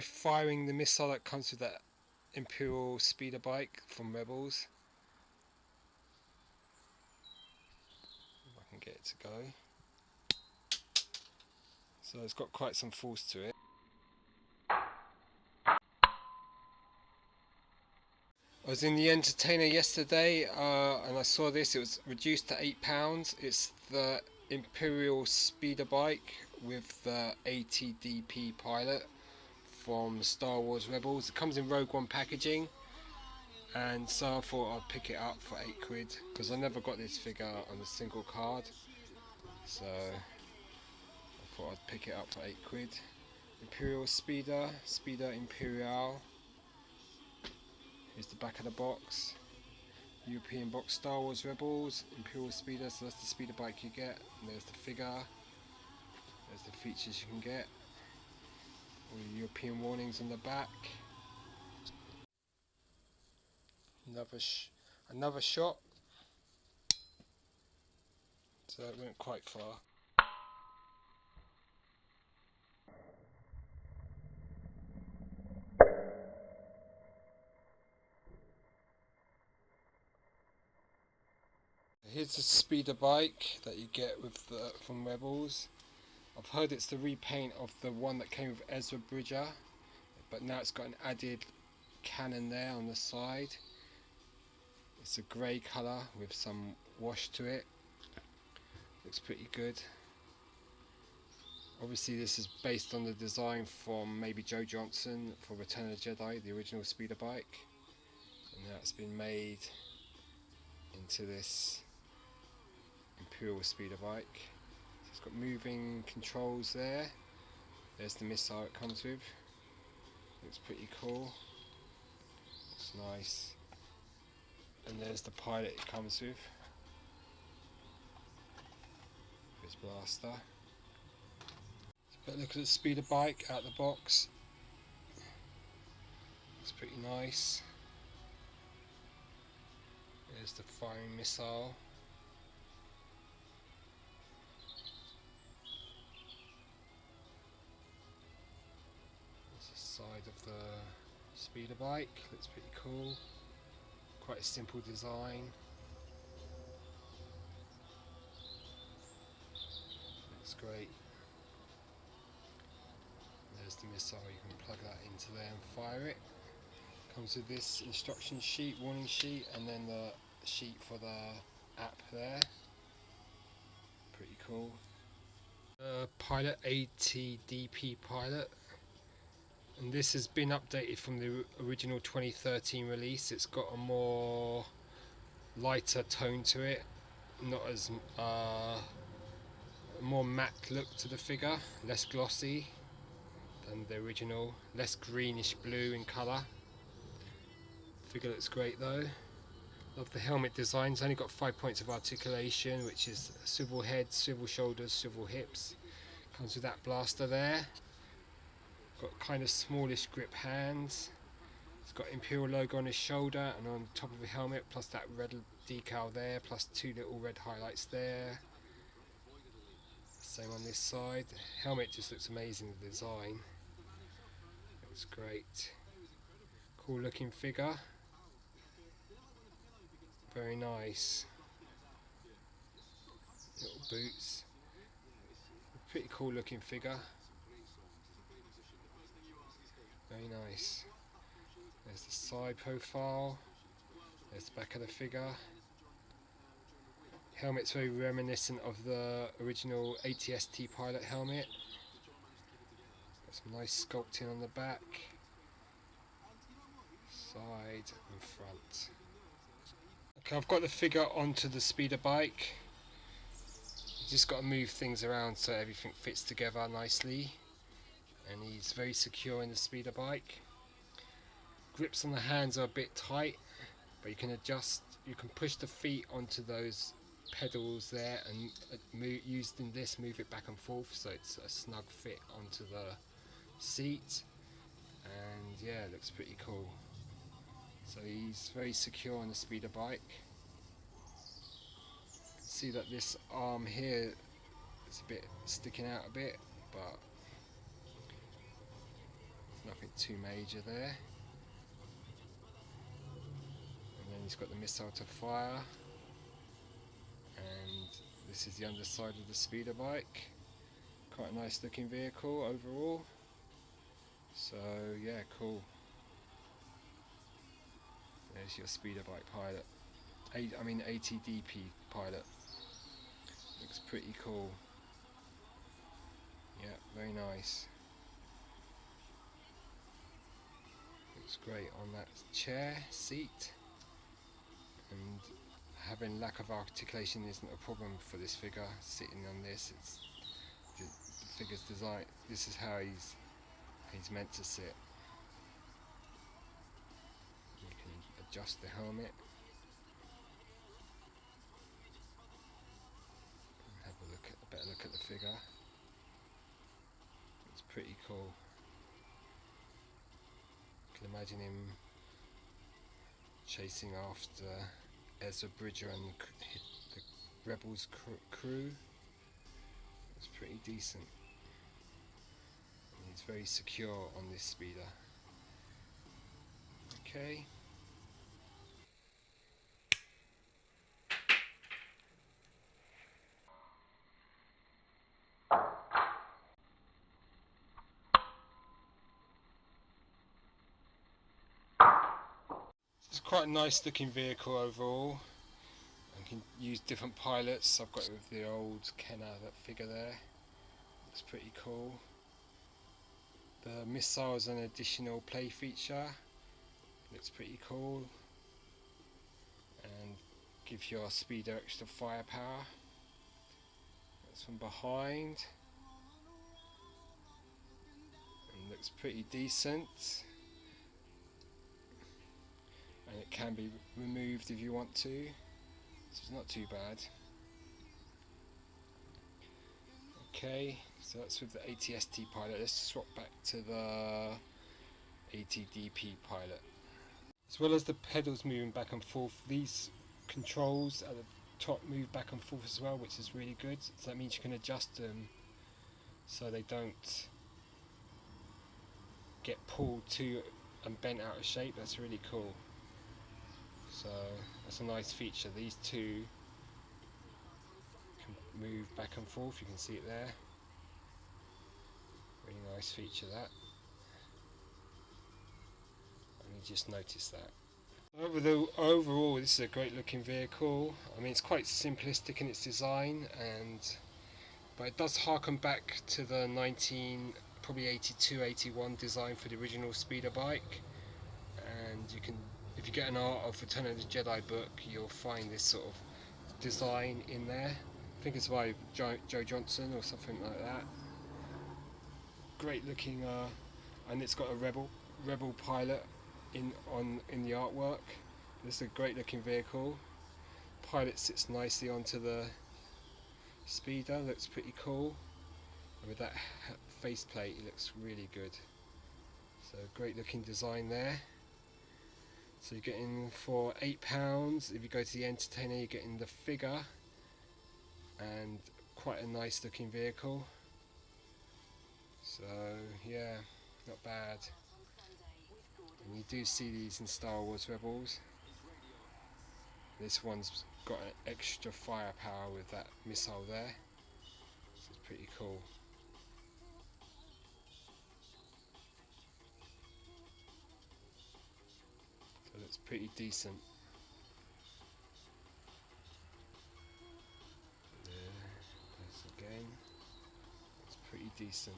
by firing the missile that comes with that Imperial Speeder bike from Rebels. If I can get it to go. So it's got quite some force to it. I was in the Entertainer yesterday and I saw this. It was reduced to £8. It's the Imperial Speeder bike with the ATDP pilot from Star Wars Rebels. It comes in Rogue One packaging, and so I thought I'd pick it up for £8 because I never got this figure on a single card, so I thought I'd pick it up for £8. Imperial Speeder Imperial. Here's the back of the box. European box, Star Wars Rebels, Imperial Speeder, so that's the speeder bike you get. And there's the figure. There's the features you can get. All the European warnings on the back. Another shot. So it went quite far. Here's the speeder bike that you get with from Rebels. I've heard it's the repaint of the one that came with Ezra Bridger, but now it's got an added cannon there on the side. It's a grey colour with some wash to it. Looks pretty good. Obviously this is based on the design from maybe Joe Johnson for Return of the Jedi, the original speeder bike. And now it's been made into this Imperial speeder bike. So it's got moving controls there. There's the missile it comes with. Looks pretty cool. Looks nice. And there's the pilot it comes with. His blaster. But look at the speeder bike out the box. Looks pretty nice. There's the firing missile. There's the side of the speeder bike. Looks pretty cool. Quite a simple design. Looks great. There's the missile, you can plug that into there and fire it. Comes with this instruction sheet, warning sheet, and then the sheet for the app there. Pretty cool. Pilot, ATDP pilot. And this has been updated from the original 2013 release. It's got a more lighter tone to it, not as more matte look to the figure, less glossy than the original, less greenish blue in colour. Figure looks great though. Love the helmet design. It's only got 5 points of articulation, which is swivel head, swivel shoulders, swivel hips. Comes with that blaster there. Got kind of smallish grip hands. It's got Imperial logo on his shoulder and on top of the helmet, plus that red decal there, plus 2 little red highlights there. Same on this side. The helmet just looks amazing, the design. Looks great. Cool looking figure. Very nice. Little boots. Pretty cool looking figure. Very nice. There's the side profile. There's the back of the figure. Helmet's very reminiscent of the original ATST pilot helmet. Got some nice sculpting on the back, side and front. Okay, I've got the figure onto the speeder bike. You just got to move things around so everything fits together nicely. And he's very secure in the speeder bike. Grips on the hands are a bit tight, but you can adjust, you can push the feet onto those pedals there and used in this, move it back and forth so it's a snug fit onto the seat. And yeah, it looks pretty cool. So he's very secure on the speeder bike. See that this arm here is a bit sticking out a bit, but nothing too major there. And then he's got the missile to fire. And this is the underside of the speeder bike. Quite a nice looking vehicle overall. So yeah, cool. There's your speeder bike pilot. ATDP pilot. Looks pretty cool. Yeah, very nice. Looks great on that chair seat. And having lack of articulation isn't a problem for this figure. Sitting on this, it's the figure's design. This is how he's meant to sit. You can adjust the helmet. Have a better look at the figure. It's pretty cool. You can imagine him chasing after Ezra Bridger and the Rebels crew. It's pretty decent. And he's very secure on this speeder. Okay. It's quite a nice looking vehicle overall. I can use different pilots. I've got it with the old Kenner, that figure there. Looks pretty cool. The missile is an additional play feature. Looks pretty cool. And gives your speeder extra firepower. That's from behind. And looks pretty decent. And it can be removed if you want to, so it's not too bad. Okay, so that's with the ATST pilot. Let's swap back to the ATDP pilot. As well as the pedals moving back and forth, these controls at the top move back and forth as well, which is really good. So that means you can adjust them so they don't get pulled to and bent out of shape. That's really cool. So that's a nice feature. These two can move back and forth. You can see it there. Really nice feature that. And you just noticed that. Overall, this is a great looking vehicle. I mean, it's quite simplistic in its design, but it does harken back to the probably 82, 81 design for the original speeder bike. And you can, if you get an Art of Return of the Jedi book, you'll find this sort of design in there. I think it's by Joe Johnson or something like that. Great looking, and it's got a rebel pilot in the artwork. This is a great looking vehicle. Pilot sits nicely onto the speeder. Looks pretty cool. And with that faceplate, it looks really good. So great looking design there. So you're getting for £8. If you go to the Entertainer, you're getting the figure and quite a nice looking vehicle. So yeah, not bad. And you do see these in Star Wars Rebels. This one's got an extra firepower with that missile there. So it's pretty cool. So it's pretty decent. There, again. It's pretty decent.